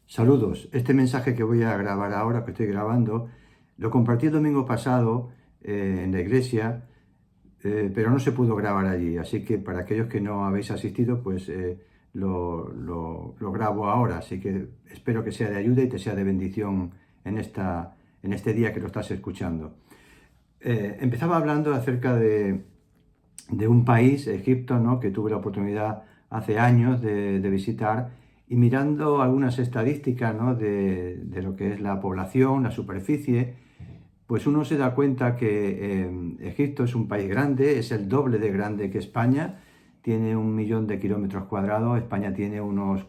Saludos. Este mensaje que voy a grabar ahora, que estoy grabando, lo compartí el domingo pasado en la iglesia, pero no se pudo grabar allí. Así que para aquellos que no habéis asistido, pues lo grabo ahora. Así que espero que sea de ayuda y te sea de bendición en este día que lo estás escuchando. Empezaba hablando acerca de un país, Egipto, ¿no? Que tuve la oportunidad hace años de visitar, y mirando algunas estadísticas, ¿no? de lo que es la población, la superficie, pues uno se da cuenta que Egipto es un país grande, es el doble de grande que España, tiene 1 millón de kilómetros cuadrados. España tiene unos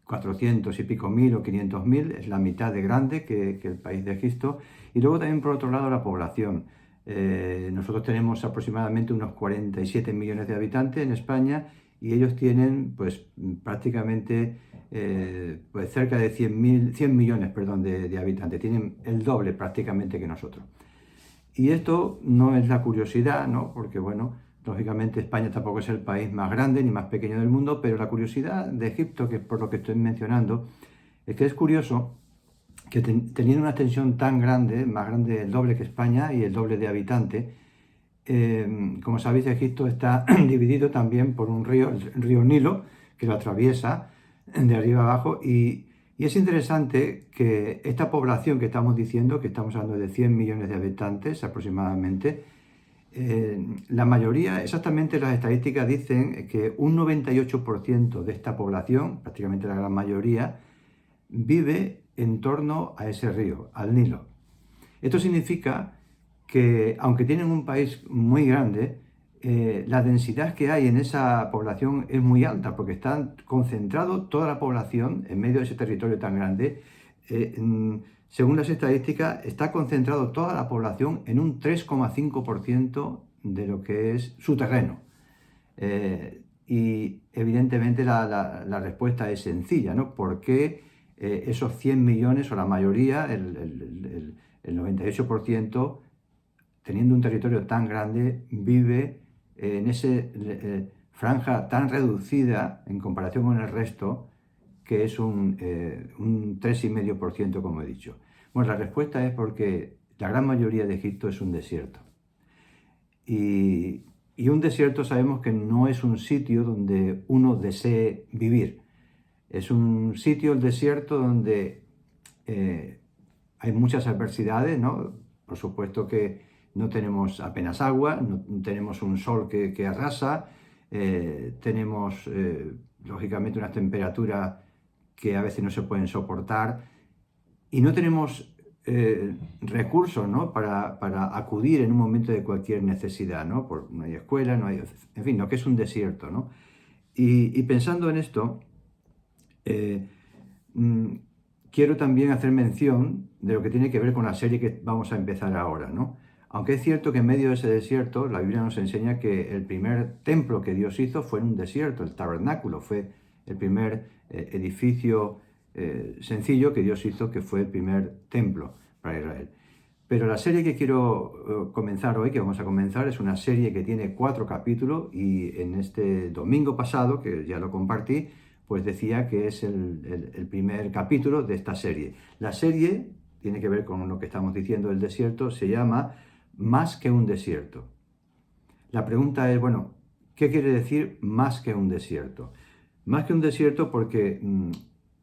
400 y pico mil o 500 mil, es la mitad de grande que el país de Egipto. Y luego también, por otro lado, la población. Nosotros tenemos aproximadamente unos 47 millones de habitantes en España, y ellos tienen pues prácticamente pues cerca de 100 millones, perdón, de habitantes. Tienen el doble prácticamente que nosotros. Y esto no es la curiosidad, ¿no? Porque, bueno, lógicamente España tampoco es el país más grande ni más pequeño del mundo, pero la curiosidad de Egipto, que es por lo que estoy mencionando, es que es curioso que teniendo una extensión tan grande, más grande el doble que España y el doble de habitantes, como sabéis, Egipto está dividido también por un río, el río Nilo, que lo atraviesa de arriba abajo. Y es interesante que esta población que estamos diciendo, que estamos hablando de 100 millones de habitantes aproximadamente, la mayoría, exactamente las estadísticas dicen que un 98% de esta población, prácticamente la gran mayoría, vive en torno a ese río, al Nilo. Esto significa que, aunque tienen un país muy grande, la densidad que hay en esa población es muy alta, porque está concentrado toda la población en medio de ese territorio tan grande. Según las estadísticas, está concentrado toda la población en un 3,5% de lo que es su terreno. Y evidentemente la respuesta es sencilla, ¿no? ¿Por qué esos 100 millones o la mayoría, el 98%, teniendo un territorio tan grande, vive en esa franja tan reducida en comparación con el resto, que es un 3,5%, como he dicho? Bueno, la respuesta es porque la gran mayoría de Egipto es un desierto. Y un desierto sabemos que no es un sitio donde uno desee vivir. Es un sitio, el desierto, donde hay muchas adversidades, ¿no? Por supuesto que no tenemos apenas agua, no tenemos un sol que arrasa, tenemos lógicamente unas temperaturas que a veces no se pueden soportar, y no tenemos recursos, ¿no? para acudir en un momento de cualquier necesidad, ¿no? No hay escuela, no hay, en fin, lo que es un desierto, ¿no? Y pensando en esto, eh, mm, quiero también hacer mención de lo que tiene que ver con la serie que vamos a empezar ahora, ¿no? Aunque es cierto que en medio de ese desierto, la Biblia nos enseña que el primer templo que Dios hizo fue en un desierto. El tabernáculo fue el primer edificio sencillo que Dios hizo, que fue el primer templo para Israel. Pero la serie que quiero comenzar hoy, que vamos a comenzar, es una serie que tiene 4 capítulos, y en este domingo pasado, que ya lo compartí, pues decía que es el primer capítulo de esta serie. La serie tiene que ver con lo que estamos diciendo del desierto, se llama Más que un desierto. La pregunta es, bueno, ¿qué quiere decir más que un desierto? Más que un desierto porque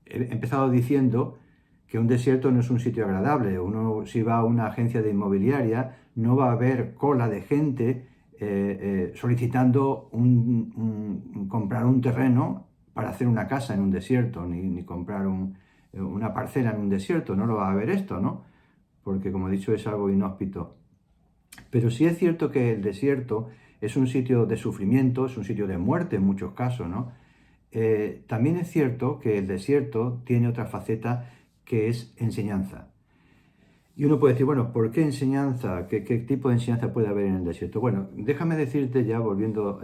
he empezado diciendo que un desierto no es un sitio agradable. Uno, si va a una agencia de inmobiliaria, no va a haber cola de gente solicitando comprar un terreno para hacer una casa en un desierto, ni comprar una parcela en un desierto. No lo va a haber esto, ¿no? Porque, como he dicho, es algo inhóspito. Pero sí es cierto que el desierto es un sitio de sufrimiento, es un sitio de muerte en muchos casos, ¿no? También es cierto que el desierto tiene otra faceta, que es enseñanza. Y uno puede decir, bueno, ¿por qué enseñanza? ¿Qué tipo de enseñanza puede haber en el desierto? Bueno, déjame decirte, ya volviendo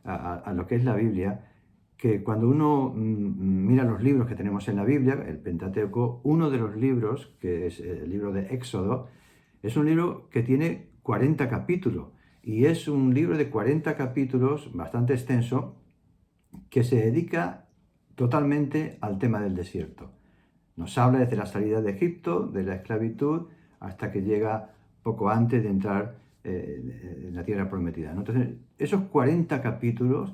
a lo que es la Biblia, que cuando uno mira los libros que tenemos en la Biblia, el Pentateuco, uno de los libros, que es el libro de Éxodo, es un libro que tiene 40 capítulos, y es un libro de 40 capítulos bastante extenso, que se dedica totalmente al tema del desierto. Nos habla desde la salida de Egipto, de la esclavitud, hasta que llega poco antes de entrar en la tierra prometida, ¿no? Entonces, esos 40 capítulos,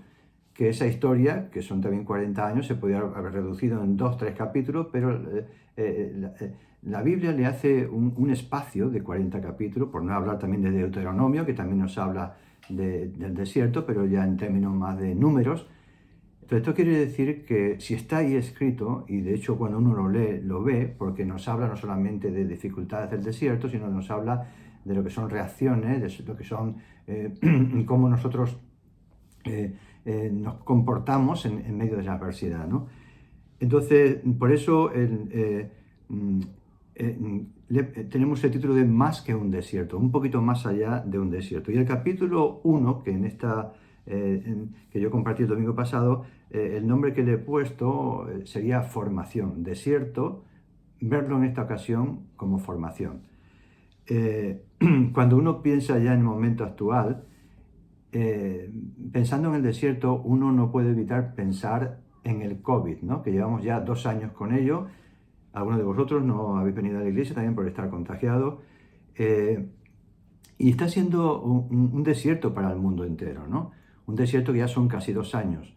que esa historia, que son también 40 años, se podría haber reducido en 2, 3 capítulos, pero la Biblia le hace un espacio de 40 capítulos, por no hablar también de Deuteronomio, que también nos habla del desierto, pero ya en términos más de números. Entonces, esto quiere decir que si está ahí escrito, y de hecho cuando uno lo lee, lo ve, porque nos habla no solamente de dificultades del desierto, sino nos habla de lo que son reacciones, de lo que son cómo nosotros nos comportamos en medio de la adversidad, ¿no? Entonces, por eso tenemos el título de Más que un desierto, un poquito más allá de un desierto. Y el capítulo 1, que que yo compartí el domingo pasado, el nombre que le he puesto sería formación. Desierto, verlo en esta ocasión como formación. Cuando uno piensa ya en el momento actual, pensando en el desierto, uno no puede evitar pensar en el COVID, ¿no? Que llevamos ya 2 años con ello. Algunos de vosotros no habéis venido a la iglesia también por estar contagiados. Y está siendo un desierto para el mundo entero, ¿no? Un desierto que ya son casi 2 años.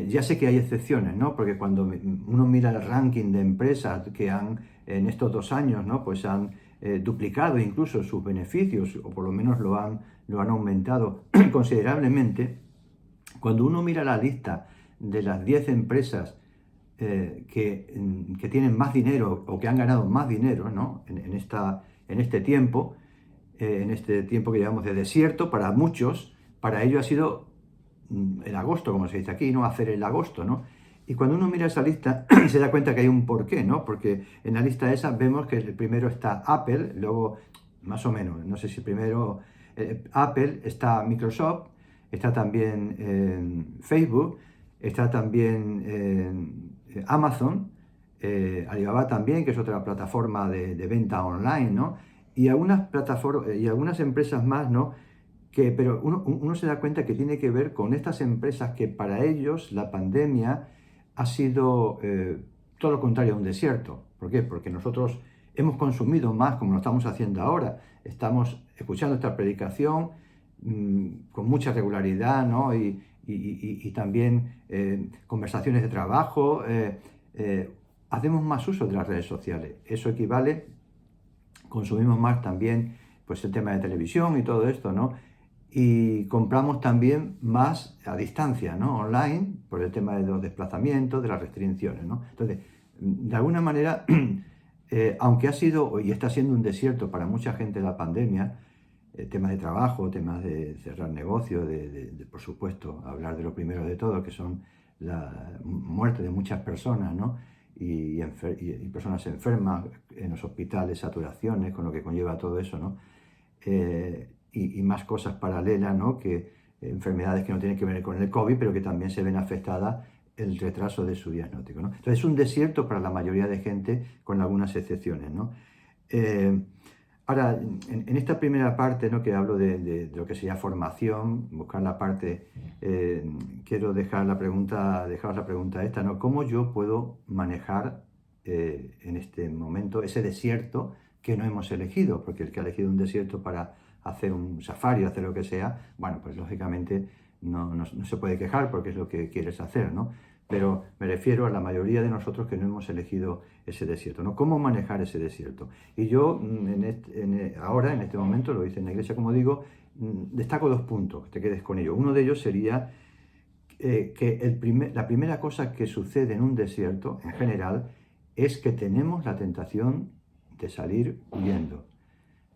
Ya sé que hay excepciones, ¿no? Porque cuando uno mira el ranking de empresas que en estos 2 años, ¿no? Pues han duplicado incluso sus beneficios, o por lo menos lo han aumentado considerablemente. Cuando uno mira la lista de las 10 empresas que tienen más dinero o que han ganado más dinero, ¿no? En este tiempo que llevamos de desierto, para muchos, para ellos ha sido el agosto, como se dice aquí, ¿no? Hacer el agosto, ¿no? Y cuando uno mira esa lista, se da cuenta que hay un porqué, ¿no? Porque en la lista esa vemos que el primero está Apple, luego, más o menos, no sé si primero Apple, está Microsoft, está también Facebook, está también Amazon, Alibaba también, que es otra plataforma de venta online, ¿no? Y algunas plataformas y algunas empresas más, ¿no? Pero uno se da cuenta que tiene que ver con estas empresas que para ellos la pandemia ha sido todo lo contrario a un desierto. ¿Por qué? Porque nosotros hemos consumido más como lo estamos haciendo ahora. Estamos escuchando esta predicación con mucha regularidad, ¿no? Y también conversaciones de trabajo. Hacemos más uso de las redes sociales. Eso equivale, consumimos más también pues el tema de televisión y todo esto, ¿no? Y compramos también más a distancia, ¿no? Online, por el tema de los desplazamientos, de las restricciones, ¿no? Entonces, de alguna manera, aunque ha sido y está siendo un desierto para mucha gente la pandemia, temas de trabajo, temas de cerrar negocios, por supuesto, hablar de lo primero de todo, que son la muerte de muchas personas, ¿no? Y personas enfermas en los hospitales, saturaciones, con lo que conlleva todo eso, ¿no? Y más cosas paralelas, ¿no? Que enfermedades que no tienen que ver con el COVID, pero que también se ven afectadas el retraso de su diagnóstico, ¿no? Entonces es un desierto para la mayoría de gente, con algunas excepciones, ¿no? Ahora, en esta primera parte, ¿no? Que hablo de lo que sería formación, buscar la parte, quiero dejaros la pregunta esta, ¿no? ¿Cómo yo puedo manejar en este momento ese desierto que no hemos elegido? Porque el que ha elegido un desierto para hacer un safari, hacer lo que sea, bueno, pues lógicamente no se puede quejar porque es lo que quieres hacer, ¿no? Pero me refiero a la mayoría de nosotros que no hemos elegido ese desierto, ¿no? ¿Cómo manejar ese desierto? Y yo ahora, en este momento, lo hice en la iglesia, como digo, destaco 2 puntos, que te quedes con ello. Uno de ellos sería que la primera cosa que sucede en un desierto, en general, es que tenemos la tentación de salir huyendo.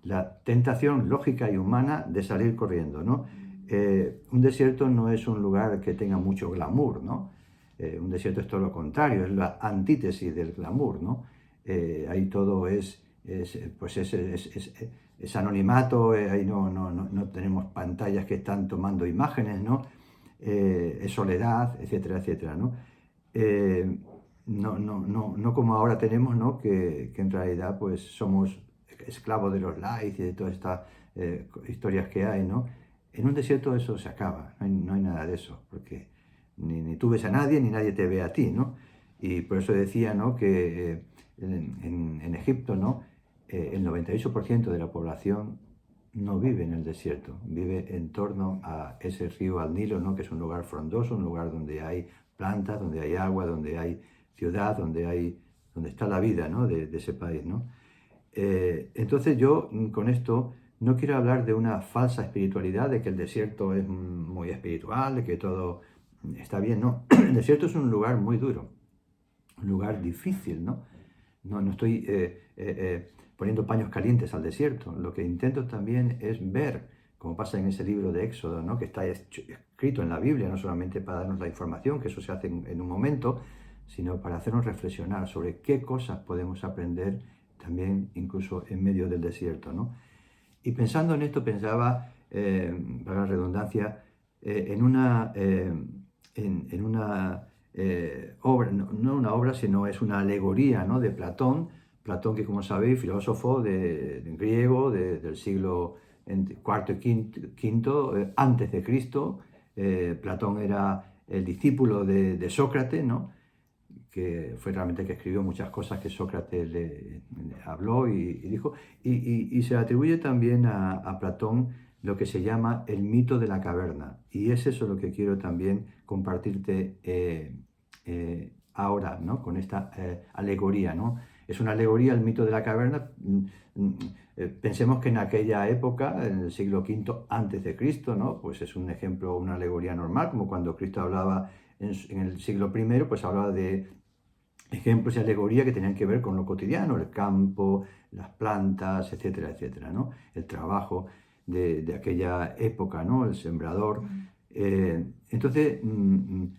La tentación lógica y humana de salir corriendo, ¿no? Un desierto no es un lugar que tenga mucho glamour, ¿no? Un desierto es todo lo contrario, es la antítesis del glamour, ¿no? Ahí todo es anonimato, ahí no tenemos pantallas que están tomando imágenes, ¿no? Es soledad, etcétera, etcétera, ¿no? No como ahora tenemos, ¿no? Que en realidad pues somos esclavos de los likes y de todas estas historias que hay, ¿no? En un desierto eso se acaba, no hay nada de eso, porque ni tú ves a nadie, ni nadie te ve a ti, ¿no? Y por eso decía, ¿no? Que en Egipto, ¿no? El 98% de la población no vive en el desierto, vive en torno a ese río, al Nilo, ¿no? Que es un lugar frondoso, un lugar donde hay plantas, donde hay agua, donde hay ciudad, donde está la vida, ¿no? de ese país, ¿no? Entonces yo con esto no quiero hablar de una falsa espiritualidad, de que el desierto es muy espiritual, de que todo está bien, no. El desierto es un lugar muy duro, un lugar difícil, ¿no? No estoy poniendo paños calientes al desierto. Lo que intento también es ver, como pasa en ese libro de Éxodo, ¿no? Que está escrito en la Biblia, no solamente para darnos la información, que eso se hace en un momento, sino para hacernos reflexionar sobre qué cosas podemos aprender también incluso en medio del desierto, ¿no? Y pensando en esto pensaba, para la redundancia, en una obra, no una obra, sino es una alegoría, ¿no? De Platón. Platón, que como sabéis, filósofo de griego del siglo cuarto y quinto antes de Cristo. Platón era el discípulo de Sócrates, ¿no? Que fue realmente el que escribió muchas cosas que Sócrates le habló y dijo, y se atribuye también a Platón lo que se llama el mito de la caverna, y es eso lo que quiero también compartirte ahora, ¿no? Con esta alegoría, ¿no? Es una alegoría el mito de la caverna. Pensemos que en aquella época, en el siglo V antes de Cristo, ¿no? Pues es un ejemplo, una alegoría normal, como cuando Cristo hablaba en el siglo I, pues hablaba de ejemplos y alegorías que tenían que ver con lo cotidiano, el campo, las plantas, etcétera, etcétera, ¿no? El trabajo de aquella época, ¿no? El sembrador. Entonces,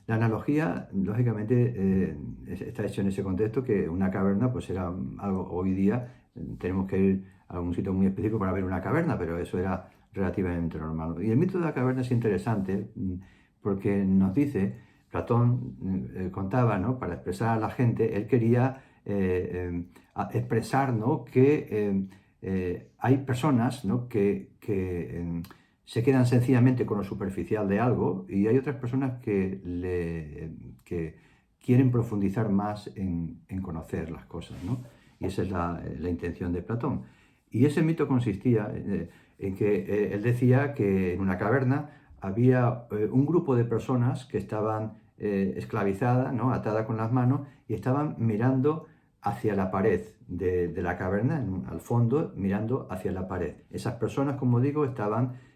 la analogía, lógicamente, está hecha en ese contexto, que una caverna, pues era algo, hoy día tenemos que ir a algún sitio muy específico para ver una caverna, pero eso era relativamente normal. Y el mito de la caverna es interesante porque nos dice, Platón contaba, ¿no? Para expresar a la gente, él quería expresar, ¿no? Que hay personas, ¿no? que se quedan sencillamente con lo superficial de algo, y hay otras personas que quieren profundizar más en conocer las cosas, ¿no? Y esa es la intención de Platón. Y ese mito consistía en que él decía que en una caverna había un grupo de personas que estaban esclavizadas, ¿no? Atadas con las manos, y estaban mirando hacia la pared de la caverna, al fondo, mirando hacia la pared. Esas personas, como digo, estaban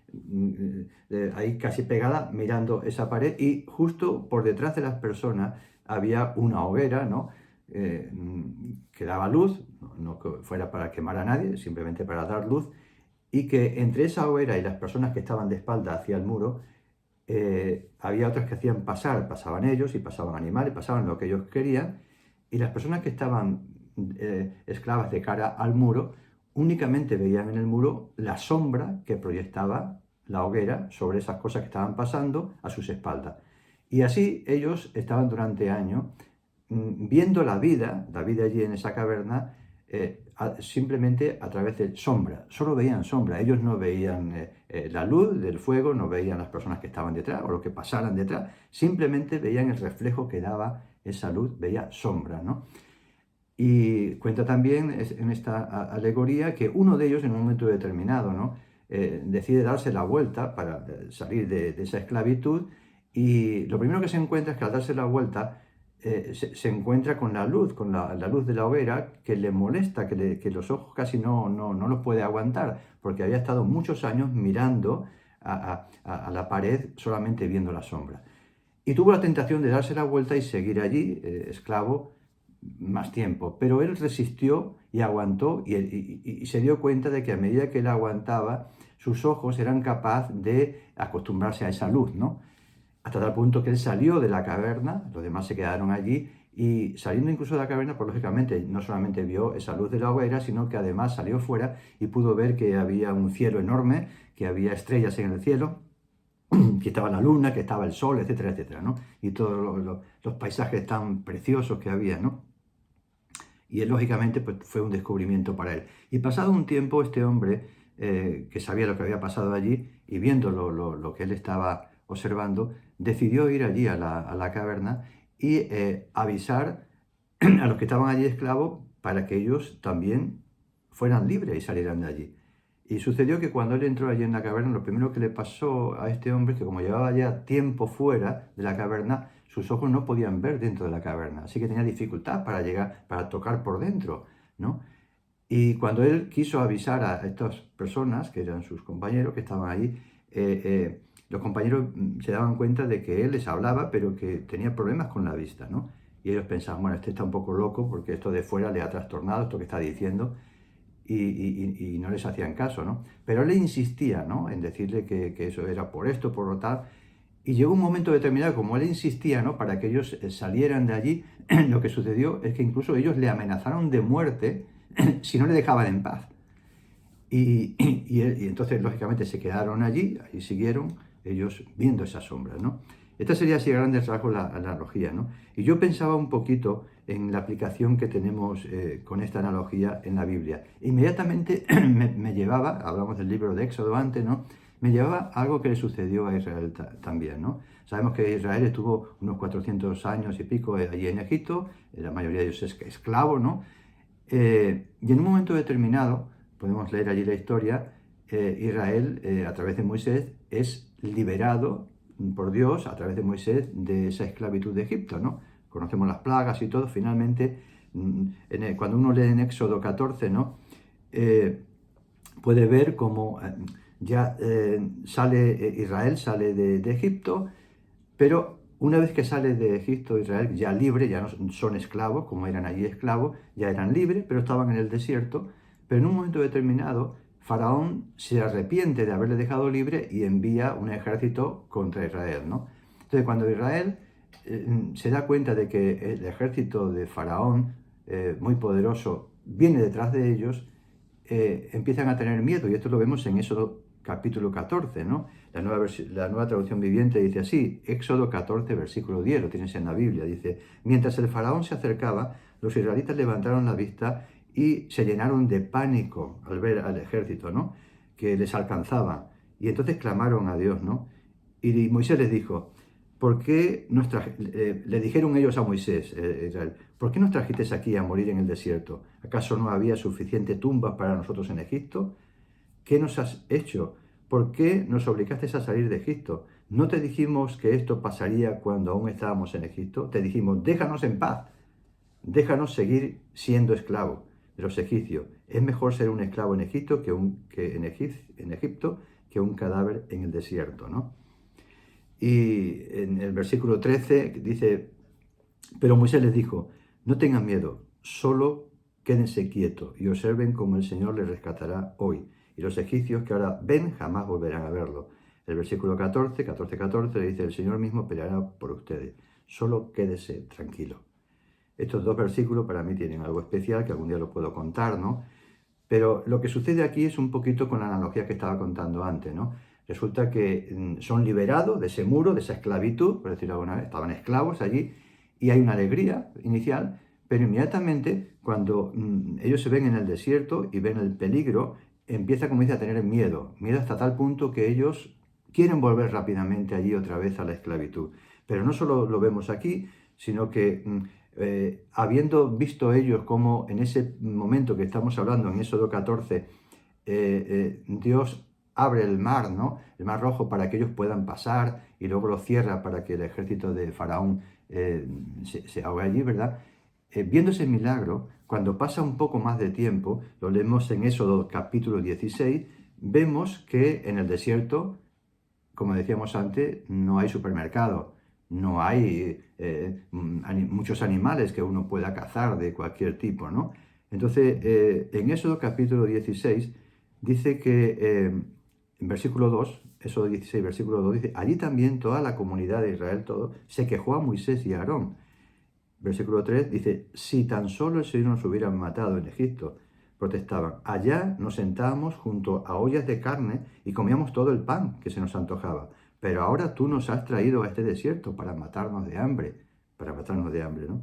ahí casi pegadas mirando esa pared, y justo por detrás de las personas había una hoguera, ¿no? Que daba luz, no que fuera para quemar a nadie, simplemente para dar luz, y que entre esa hoguera y las personas que estaban de espalda hacia el muro, había otras que hacían pasaban ellos y pasaban animales, pasaban lo que ellos querían, y las personas que estaban esclavas de cara al muro únicamente veían en el muro la sombra que proyectaba la hoguera sobre esas cosas que estaban pasando a sus espaldas. Y así ellos estaban durante años viendo la vida allí en esa caverna, simplemente a través de sombra. Solo veían sombra, ellos no veían la luz del fuego, no veían las personas que estaban detrás o lo que pasaran detrás, simplemente veían el reflejo que daba esa luz, veía sombra, ¿no? Y cuenta también en esta alegoría que uno de ellos en un momento determinado, ¿no? Decide darse la vuelta para salir de esa esclavitud, y lo primero que se encuentra es que al darse la vuelta se encuentra con la luz, la luz de la hoguera, que le molesta, que los ojos casi no los puede aguantar, porque había estado muchos años mirando a la pared, solamente viendo la sombra. Y tuvo la tentación de darse la vuelta y seguir allí, esclavo, más tiempo, pero él resistió y aguantó, y se dio cuenta de que a medida que él aguantaba, sus ojos eran capaces de acostumbrarse a esa luz, ¿no? Hasta tal punto que él salió de la caverna, los demás se quedaron allí, y saliendo incluso de la caverna, pues lógicamente no solamente vio esa luz de la hoguera, sino que además salió fuera y pudo ver que había un cielo enorme, que había estrellas en el cielo, que estaba la luna, que estaba el sol, etcétera, etcétera, ¿no? Y todos los paisajes tan preciosos que había, ¿no? Y él, lógicamente, pues fue un descubrimiento para él. Y pasado un tiempo, este hombre, que sabía lo que había pasado allí, y viendo lo que él estaba observando, decidió ir allí a la caverna y avisar a los que estaban allí esclavos para que ellos también fueran libres y salieran de allí. Y sucedió que cuando él entró allí en la caverna, lo primero que le pasó a este hombre es que como llevaba ya tiempo fuera de la caverna, sus ojos no podían ver dentro de la caverna, así que tenía dificultad para llegar, para tocar por dentro, ¿no? Y cuando él quiso avisar a estas personas, que eran sus compañeros que estaban allí, los compañeros se daban cuenta de que él les hablaba, pero que tenía problemas con la vista, ¿no? Y ellos pensaban, bueno, este está un poco loco porque esto de fuera le ha trastornado, esto que está diciendo, y no les hacían caso, ¿no? Pero él le insistía, ¿no? En decirle que eso era por esto, por lo tal. Y llegó un momento determinado, como él insistía, ¿no? Para que ellos salieran de allí, lo que sucedió es que incluso ellos le amenazaron de muerte si no le dejaban en paz. Y entonces, lógicamente, se quedaron allí siguieron ellos viendo esas sombras, ¿no? Esta sería así a grandes rasgos la analogía, ¿no? Y yo pensaba un poquito en la aplicación que tenemos con esta analogía en la Biblia. Inmediatamente me llevaba, hablamos del libro de Éxodo antes, ¿no? Me llevaba a algo que le sucedió a Israel también, ¿no? Sabemos que Israel estuvo unos 400 años y pico allí en Egipto, la mayoría de ellos esclavos, ¿no? Y en un momento determinado, podemos leer allí la historia, Israel, a través de Moisés, es liberado por Dios, a través de Moisés, de esa esclavitud de Egipto, ¿no? Conocemos las plagas y todo, finalmente, cuando uno lee en Éxodo 14, ¿no? Puede ver cómo ya Israel sale de Egipto, pero una vez que sale de Egipto, Israel ya libre, ya no son esclavos, como eran allí esclavos, ya eran libres, pero estaban en el desierto. Pero en un momento determinado, Faraón se arrepiente de haberle dejado libre y envía un ejército contra Israel, ¿no? Entonces, cuando Israel se da cuenta de que el ejército de Faraón, muy poderoso, viene detrás de ellos, empiezan a tener miedo, y esto lo vemos en Éxodo capítulo 14, ¿no? La nueva traducción viviente dice así, Éxodo 14, versículo 10, lo tienes en la Biblia, dice, mientras el faraón se acercaba, los israelitas levantaron la vista y se llenaron de pánico al ver al ejército, ¿no? Que les alcanzaba. Y entonces clamaron a Dios, ¿no? Y Moisés les dijo, ¿por qué le dijeron ellos a Moisés, Israel, ¿por qué nos trajiste aquí a morir en el desierto? ¿Acaso no había suficiente tumbas para nosotros en Egipto? ¿Qué nos has hecho? ¿Por qué nos obligaste a salir de Egipto? ¿No te dijimos que esto pasaría cuando aún estábamos en Egipto? Te dijimos, déjanos en paz, déjanos seguir siendo esclavos de los egipcios. Es mejor ser un esclavo en Egipto en Egipto que un cadáver en el desierto, ¿no? Y en el versículo 13 dice, pero Moisés les dijo, no tengan miedo, solo quédense quietos y observen cómo el Señor les rescatará hoy. Y los egipcios que ahora ven jamás volverán a verlo. El versículo 14 dice, el Señor mismo peleará por ustedes, solo quédese tranquilo. Estos dos versículos para mí tienen algo especial, que algún día lo puedo contar, ¿no? Pero lo que sucede aquí es un poquito con la analogía que estaba contando antes, ¿no? Resulta que son liberados de ese muro, de esa esclavitud, por decirlo alguna vez, estaban esclavos allí, y hay una alegría inicial, pero inmediatamente cuando ellos se ven en el desierto y ven el peligro, empieza, como dice, a tener miedo hasta tal punto que ellos quieren volver rápidamente allí otra vez a la esclavitud. Pero no solo lo vemos aquí, sino que habiendo visto ellos cómo en ese momento que estamos hablando, en Éxodo 14, Dios abre el mar, ¿no? El mar rojo para que ellos puedan pasar y luego lo cierra para que el ejército de Faraón se ahogue allí, ¿verdad? Viendo ese milagro, cuando pasa un poco más de tiempo, lo leemos en Éxodo capítulo 16, vemos que en el desierto, como decíamos antes, no hay supermercado, no hay muchos animales que uno pueda cazar de cualquier tipo, ¿no? Entonces, en Éxodo capítulo 16, dice que, en versículo 2, Éxodo 16, versículo 2, dice, allí también toda la comunidad de Israel, todo, se quejó a Moisés y a Aarón. Versículo 3 dice, si tan solo el Señor nos hubiera matado en Egipto, protestaban, allá nos sentábamos junto a ollas de carne y comíamos todo el pan que se nos antojaba, pero ahora tú nos has traído a este desierto para matarnos de hambre, ¿no?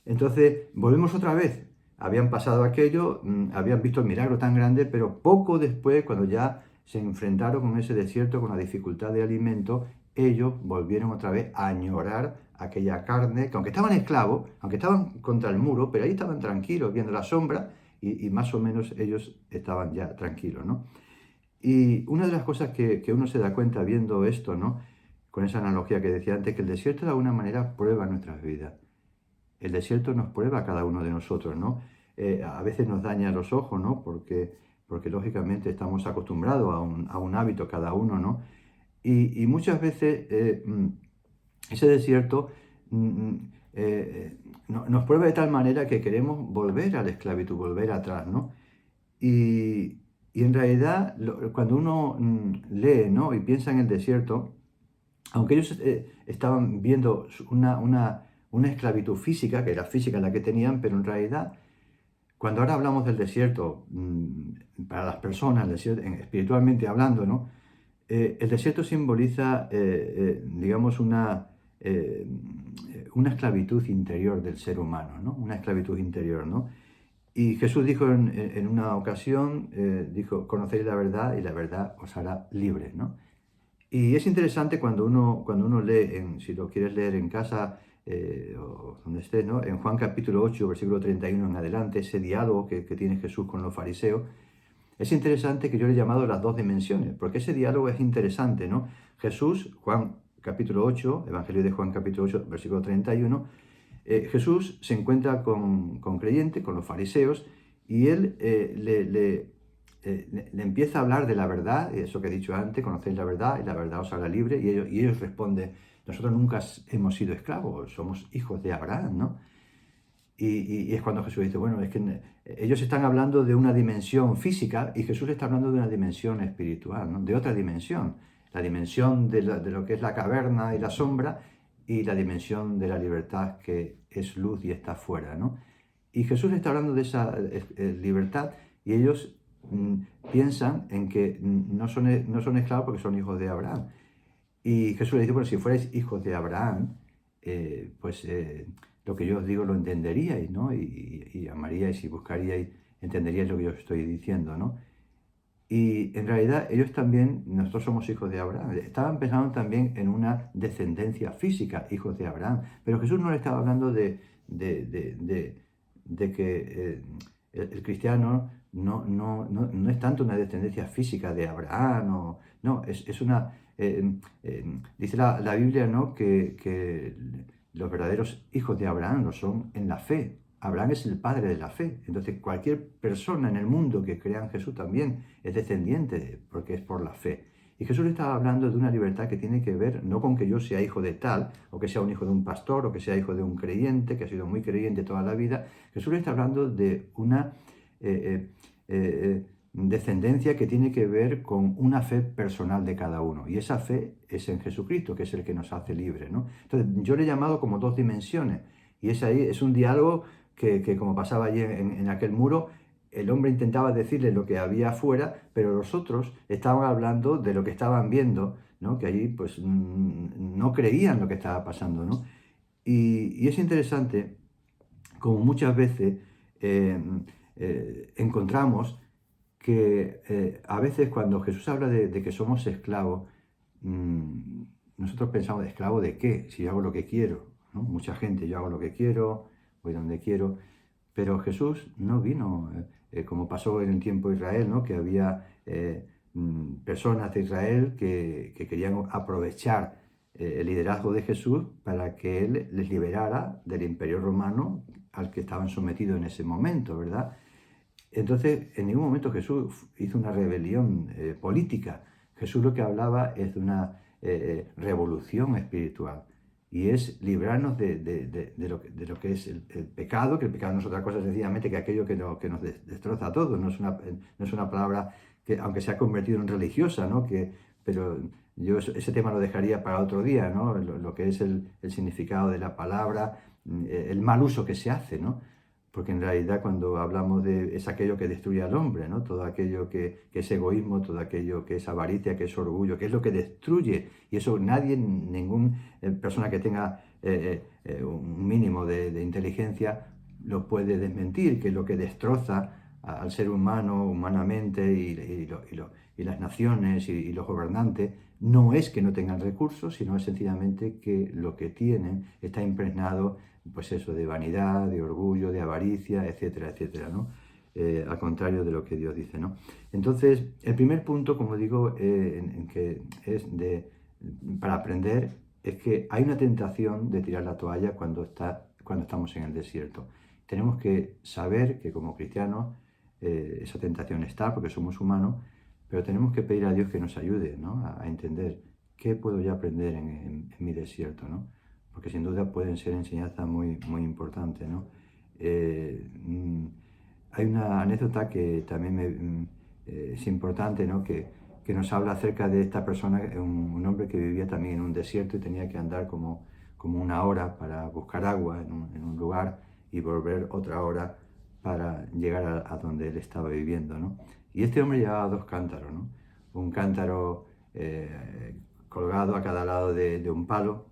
Entonces, volvemos otra vez, habían pasado aquello, habían visto el milagro tan grande, pero poco después, cuando ya se enfrentaron con ese desierto, con la dificultad de alimento, ellos volvieron otra vez a añorar aquella carne, que aunque estaban esclavos, aunque estaban contra el muro, pero ahí estaban tranquilos, viendo la sombra, y más o menos ellos estaban ya tranquilos, ¿no? Y una de las cosas que uno se da cuenta viendo esto, ¿no? Con esa analogía que decía antes, que el desierto de alguna manera prueba nuestras vidas. El desierto nos prueba a cada uno de nosotros, ¿no? A veces nos daña los ojos, ¿no? Porque lógicamente estamos acostumbrados a un hábito cada uno, ¿no? Y muchas veces ese desierto mm, mm, nos prueba de tal manera que queremos volver a la esclavitud, volver atrás, ¿no? Y en realidad, cuando uno lee, ¿no? Y piensa en el desierto, aunque ellos estaban viendo una esclavitud física, que era física la que tenían, pero en realidad, cuando ahora hablamos del desierto, para las personas, espiritualmente hablando, ¿no? El desierto simboliza, digamos, una esclavitud interior del ser humano, ¿no? Una esclavitud interior, ¿no? Y Jesús dijo en una ocasión, dijo, conocéis la verdad y la verdad os hará libres, ¿no? Y es interesante cuando uno lee, si lo quieres leer en casa o donde estés, ¿no? En Juan capítulo 8, versículo 31 en adelante, ese diálogo que tiene Jesús con los fariseos, es interesante que yo le he llamado las dos dimensiones, porque ese diálogo es interesante, ¿no? Jesús, Juan capítulo 8, Evangelio de Juan capítulo 8, versículo 31, Jesús se encuentra con creyentes, con los fariseos, y él le empieza a hablar de la verdad, eso que he dicho antes, conocéis la verdad y la verdad os hará libre, y ellos responden, nosotros nunca hemos sido esclavos, somos hijos de Abraham, ¿no? Y es cuando Jesús dice, bueno, es que ellos están hablando de una dimensión física y Jesús está hablando de una dimensión espiritual, ¿no? De otra dimensión, la dimensión de lo que es la caverna y la sombra y la dimensión de la libertad que es luz y está fuera, ¿no? Y Jesús está hablando de esa libertad y ellos piensan en que no son esclavos porque son hijos de Abraham. Y Jesús le dice, bueno, si fuerais hijos de Abraham, lo que yo os digo lo entenderíais, ¿no? Y amaríais y buscaríais, entenderíais lo que yo os estoy diciendo, ¿no? Y en realidad ellos también, nosotros somos hijos de Abraham, estaban pensando también en una descendencia física, hijos de Abraham, pero Jesús no le estaba hablando de que el cristiano no es tanto una descendencia física de Abraham, no, es una... dice la Biblia, ¿no? Que los verdaderos hijos de Abraham lo son en la fe. Abraham es el padre de la fe. Entonces, cualquier persona en el mundo que crea en Jesús también es descendiente, porque es por la fe. Y Jesús le estaba hablando de una libertad que tiene que ver no con que yo sea hijo de tal, o que sea un hijo de un pastor, o que sea hijo de un creyente, que ha sido muy creyente toda la vida. Jesús le está hablando de una descendencia que tiene que ver con una fe personal de cada uno. Y esa fe es en Jesucristo, que es el que nos hace libres, ¿no? Entonces, yo le he llamado como dos dimensiones. Y es un diálogo que como pasaba allí en aquel muro, el hombre intentaba decirle lo que había afuera, pero los otros estaban hablando de lo que estaban viendo, ¿no? Que allí pues no creían lo que estaba pasando, ¿no? Y es interesante como muchas veces encontramos que a veces cuando Jesús habla de que somos esclavos, nosotros pensamos, ¿esclavo de qué? Si yo hago lo que quiero, ¿no? Mucha gente, yo hago lo que quiero, voy donde quiero, pero Jesús no vino, como pasó en el tiempo de Israel, ¿no? Que había personas de Israel que querían aprovechar el liderazgo de Jesús para que Él les liberara del imperio romano al que estaban sometidos en ese momento, ¿verdad? Entonces, en ningún momento Jesús hizo una rebelión política. Jesús lo que hablaba es de una revolución espiritual y es librarnos de lo que es el pecado, que el pecado no es otra cosa sencillamente que aquello que nos destroza a todos. No es una palabra que, aunque se ha convertido en religiosa, ¿no? Pero yo ese tema lo dejaría para otro día, ¿no? Lo que es el significado de la palabra, el mal uso que se hace, ¿no? Porque en realidad cuando hablamos es aquello que destruye al hombre, ¿no? Todo aquello que es egoísmo, todo aquello que es avaricia, que es orgullo, que es lo que destruye. Y eso nadie, ninguna persona que tenga un mínimo de inteligencia lo puede desmentir, que es lo que destroza al ser humano humanamente y las naciones y los gobernantes, no es que no tengan recursos, sino es sencillamente que lo que tienen está impregnado, pues eso, de vanidad, de orgullo, de avaricia, etcétera, etcétera, ¿no? Al contrario de lo que Dios dice, ¿no? Entonces, el primer punto, como digo, en que es para aprender, es que hay una tentación de tirar la toalla cuando estamos en el desierto. Tenemos que saber que como cristianos esa tentación está, porque somos humanos, pero tenemos que pedir a Dios que nos ayude, ¿no? a entender qué puedo yo aprender en mi desierto, ¿no? Porque sin duda pueden ser enseñanzas muy, muy importantes, ¿no? Eh, mm, Hay una anécdota que también es importante, ¿no? Que nos habla acerca de esta persona, un hombre que vivía también en un desierto y tenía que andar como una hora para buscar agua en un lugar y volver otra hora para llegar a donde él estaba viviendo, ¿no? Y este hombre llevaba dos cántaros, ¿no? Un cántaro colgado a cada lado de un palo,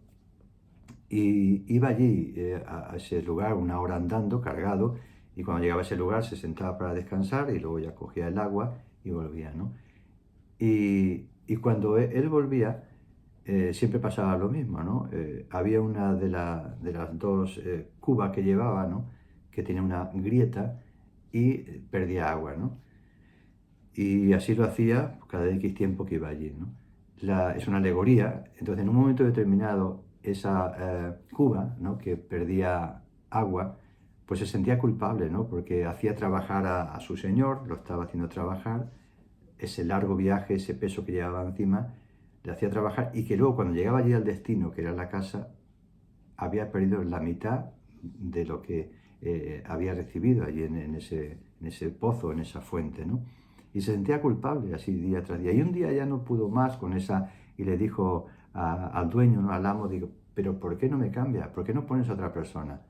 y iba allí a ese lugar una hora andando, cargado, y cuando llegaba a ese lugar se sentaba para descansar y luego ya cogía el agua y volvía, ¿no? Y cuando él volvía, siempre pasaba lo mismo, ¿no? Había una de las dos cubas que llevaba, ¿no? Que tenía una grieta y perdía agua, ¿no? Y así lo hacía cada X tiempo que iba allí, ¿no? Es una alegoría, entonces en un momento determinado esa cuba, ¿no? Que perdía agua, pues se sentía culpable, ¿no? Porque hacía trabajar a su señor, lo estaba haciendo trabajar, ese largo viaje, ese peso que llevaba encima, le hacía trabajar, y que luego cuando llegaba allí al destino, que era la casa, había perdido la mitad de lo que había recibido allí en ese pozo, en esa fuente, ¿no? Y se sentía culpable así día tras día. Y un día ya no pudo más con esa, y le dijo al dueño, ¿no? Al amo, digo, pero ¿por qué no me cambia? ¿Por qué no pones a otra persona?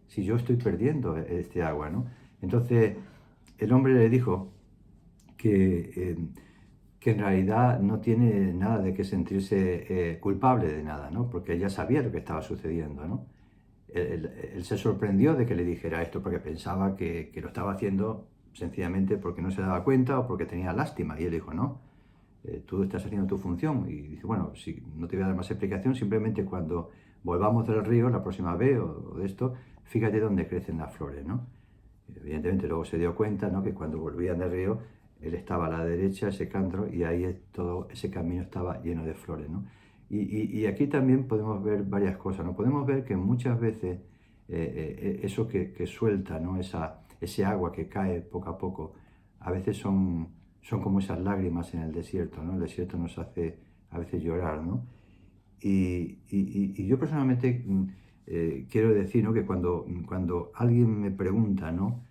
Si yo estoy perdiendo este agua, ¿no? Entonces el hombre le dijo que en realidad no tiene nada de qué sentirse culpable de nada, ¿no? Porque ella sabía lo que estaba sucediendo, ¿no? Él se sorprendió de que le dijera esto porque pensaba que lo estaba haciendo sencillamente porque no se daba cuenta o porque tenía lástima. Y él dijo, no, tú estás haciendo tu función. Y dice, bueno, si no te voy a dar más explicación, simplemente cuando volvamos del río la próxima vez o de esto, fíjate dónde crecen las flores, ¿no? Evidentemente luego se dio cuenta, ¿no? Que cuando volvían del río, él estaba a la derecha, ese cántaro, y ahí todo ese camino estaba lleno de flores, ¿no? Y aquí también podemos ver varias cosas, ¿no? Podemos ver que muchas veces eso que suelta, ¿no? Ese agua que cae poco a poco, a veces son como esas lágrimas en el desierto, ¿no? El desierto nos hace a veces llorar, ¿no? Y yo personalmente quiero decir, ¿no? Que cuando alguien me pregunta, ¿no?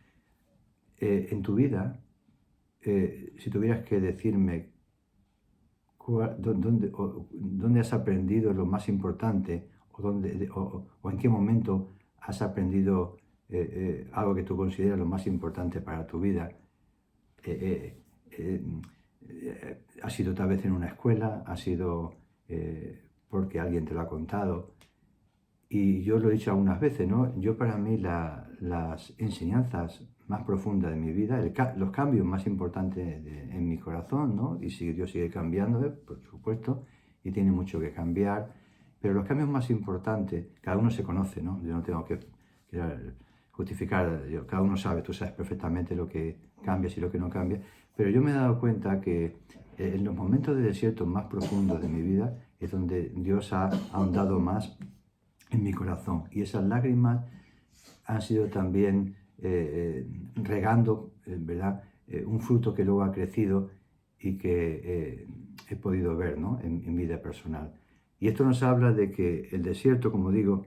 En tu vida, si tuvieras que decirme dónde has aprendido lo más importante o en qué momento has aprendido algo que tú consideras lo más importante para tu vida, eh, eh, ha sido tal vez en una escuela, ha sido porque alguien te lo ha contado. Y yo lo he dicho algunas veces, ¿no? Yo para mí las enseñanzas más profundas de mi vida, los cambios más importantes en mi corazón, ¿no? Y si Dios sigue cambiando, por supuesto, y tiene mucho que cambiar, pero los cambios más importantes, cada uno se conoce, ¿no? Yo no tengo que justificar, cada uno sabe, tú sabes perfectamente lo que cambia y lo que no cambia, pero yo me he dado cuenta que en los momentos de desierto más profundos de mi vida es donde Dios ha ahondado más en mi corazón. Y esas lágrimas han sido también regando, ¿verdad? Un fruto que luego ha crecido y que he podido ver, ¿no? En vida personal. Y esto nos habla de que el desierto, como digo,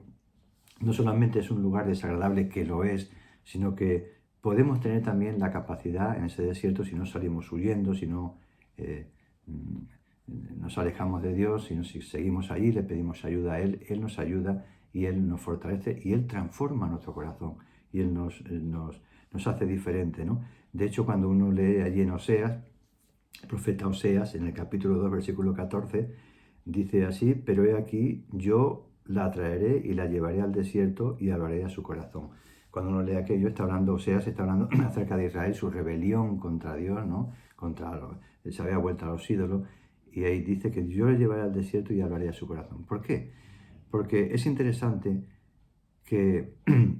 no solamente es un lugar desagradable, que lo es, sino que podemos tener también la capacidad en ese desierto, si no salimos huyendo, si no nos alejamos de Dios, si seguimos allí, le pedimos ayuda a Él, Él nos ayuda y Él nos fortalece y Él transforma nuestro corazón y Él nos hace diferente, ¿no? De hecho, cuando uno lee allí en Oseas, el profeta Oseas, en el capítulo 2, versículo 14, dice así, pero he aquí, yo la traeré y la llevaré al desierto y hablaré a su corazón. cuando uno lee aquello, está hablando, Oseas está hablando acerca de Israel, su rebelión contra Dios, ¿no? Se había vuelto a los ídolos, y ahí dice que yo le llevaré al desierto y hablaré a su corazón. ¿Por qué? Porque es interesante que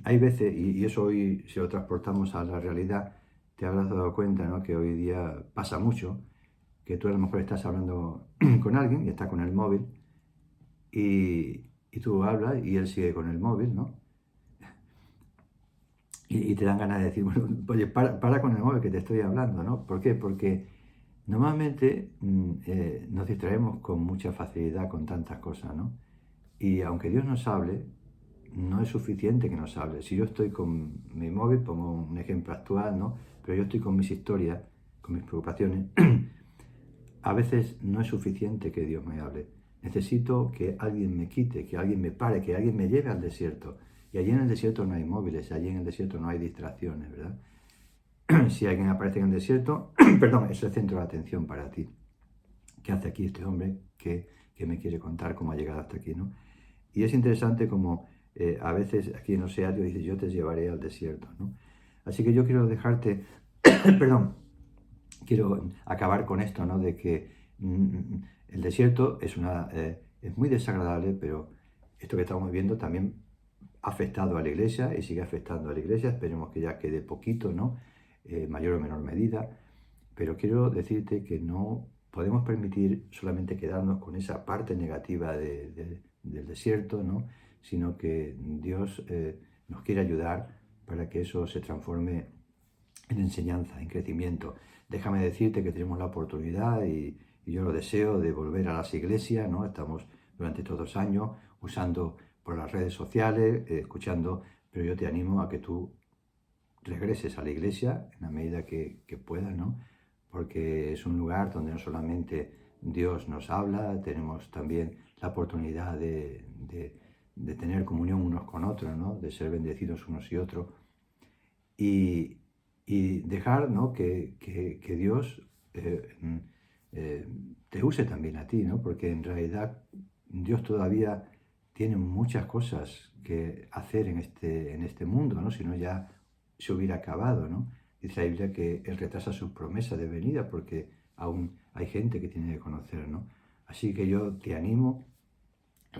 hay veces, y eso hoy si lo transportamos a la realidad, te habrás dado cuenta, ¿no? Que hoy día pasa mucho, que tú a lo mejor estás hablando con alguien y está con el móvil, y tú hablas y él sigue con el móvil, ¿no? Y te dan ganas de decir, bueno, oye, para con el móvil que te estoy hablando, ¿no? ¿Por qué? Porque normalmente nos distraemos con mucha facilidad con tantas cosas, ¿no? Y aunque Dios nos hable, no es suficiente que nos hable. Si yo estoy con mi móvil, pongo un ejemplo actual, ¿no? Pero yo estoy con mis historias, con mis preocupaciones, a veces no es suficiente que Dios me hable. Necesito que alguien me quite, que alguien me pare, que alguien me lleve al desierto. Y allí en el desierto no hay móviles, allí en el desierto no hay distracciones, ¿verdad? Si alguien aparece en el desierto, perdón, es el centro de atención para ti. ¿Qué hace aquí este hombre? ¿Qué me quiere contar? ¿Cómo ha llegado hasta aquí, no? Y es interesante como a veces aquí en Oseas Dios dice, yo te llevaré al desierto, ¿no? Así que yo quiero dejarte, perdón, quiero acabar con esto, ¿no? De que el desierto es muy desagradable, pero esto que estamos viendo también ha afectado a la iglesia y sigue afectando a la iglesia. Esperemos que ya quede poquito, ¿no? Mayor o menor medida. Pero quiero decirte que no podemos permitir solamente quedarnos con esa parte negativa del desierto, ¿no? Sino que Dios nos quiere ayudar para que eso se transforme en enseñanza, en crecimiento. Déjame decirte que tenemos la oportunidad y yo lo deseo de volver a las iglesias, ¿no? Estamos durante estos 2 años usando por las redes sociales, escuchando, pero yo te animo a que tú regreses a la iglesia en la medida que puedas, ¿no? Porque es un lugar donde no solamente Dios nos habla, tenemos también la oportunidad de tener comunión unos con otros, ¿no? De ser bendecidos unos y otros. Y dejar, ¿no? que Dios te use también a ti, ¿no? Porque en realidad Dios todavía tiene muchas cosas que hacer en este mundo, ¿no? Si no ya se hubiera acabado, ¿no? Dice la Biblia que Él retrasa su promesa de venida porque aún hay gente que tiene que conocer, ¿no? Así que yo te animo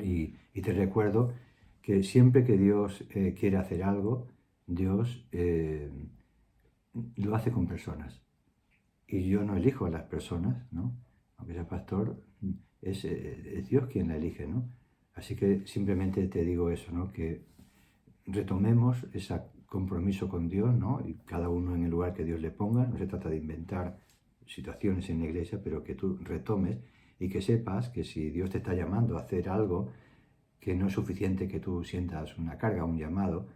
y te recuerdo que siempre que Dios quiere hacer algo, Dios lo hace con personas. Y yo no elijo a las personas, ¿no? Aunque sea pastor, es Dios quien la elige, ¿no? Así que simplemente te digo eso, ¿no? Que retomemos ese compromiso con Dios, ¿no? Y cada uno en el lugar que Dios le ponga. No se trata de inventar situaciones en la iglesia, pero que tú retomes y que sepas que si Dios te está llamando a hacer algo, que no es suficiente que tú sientas una carga, un llamado,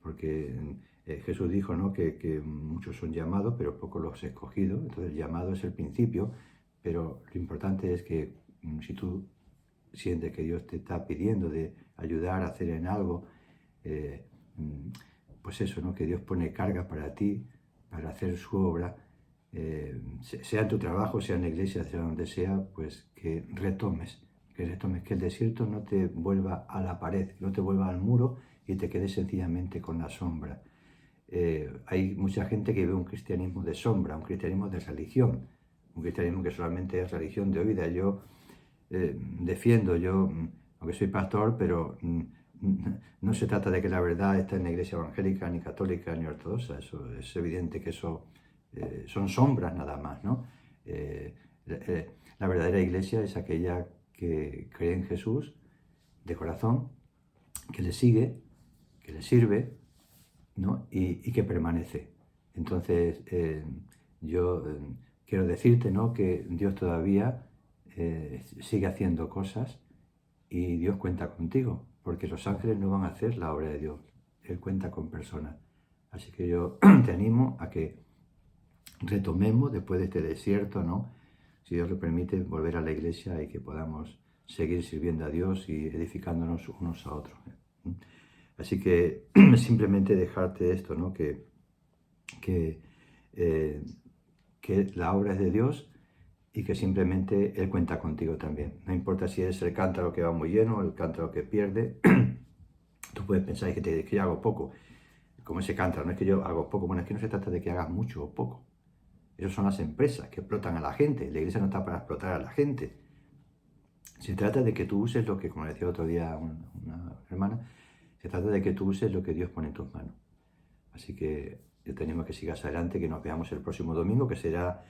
porque Jesús dijo, ¿no? que muchos son llamados, pero pocos los escogidos. Entonces el llamado es el principio, pero lo importante es que si tú sientes que Dios te está pidiendo de ayudar a hacer en algo, pues eso, ¿no? Que Dios pone carga para ti, para hacer su obra, sea en tu trabajo, sea en la iglesia, sea donde sea, pues que retomes, que el desierto no te vuelva a la pared, no te vuelva al muro y te quedes sencillamente con la sombra. Hay mucha gente que ve un cristianismo de sombra, un cristianismo de religión, un cristianismo que solamente es religión de oída. Yo defiendo, aunque soy pastor, pero no se trata de que la verdad esté en la iglesia evangélica, ni católica, ni ortodoxa. Eso es evidente que eso son sombras nada más, ¿no? La verdadera iglesia es aquella que cree en Jesús de corazón, que le sigue, que le sirve, ¿no? y que permanece. Entonces, yo quiero decirte, ¿no? Que Dios todavía sigue haciendo cosas y Dios cuenta contigo, porque los ángeles no van a hacer la obra de Dios, Él cuenta con personas. Así que yo te animo a que retomemos después de este desierto, ¿no? Si Dios lo permite, volver a la iglesia y que podamos seguir sirviendo a Dios y edificándonos unos a otros. Así que simplemente dejarte esto, ¿no? Que la obra es de Dios y que simplemente Él cuenta contigo también. No importa si es el cántaro que va muy lleno o el cántaro que pierde. Tú puedes pensar que yo hago poco. como ese cantra, no es que yo hago poco, bueno, es que no se trata de que hagas mucho o poco. Esas son las empresas que explotan a la gente. La iglesia no está para explotar a la gente. Se trata de que tú uses lo que, como decía otro día una hermana, se trata de que tú uses lo que Dios pone en tus manos. Así que yo te animo a que sigas adelante, que nos veamos el próximo domingo, que será,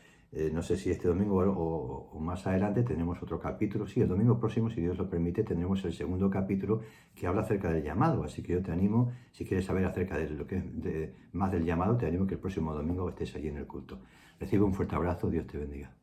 no sé si este domingo o más adelante, tenemos otro capítulo. Sí, el domingo próximo, si Dios lo permite, tendremos el segundo capítulo que habla acerca del llamado. Así que yo te animo, si quieres saber acerca de lo que más del llamado, te animo que el próximo domingo estés allí en el culto. Recibe un fuerte abrazo, Dios te bendiga.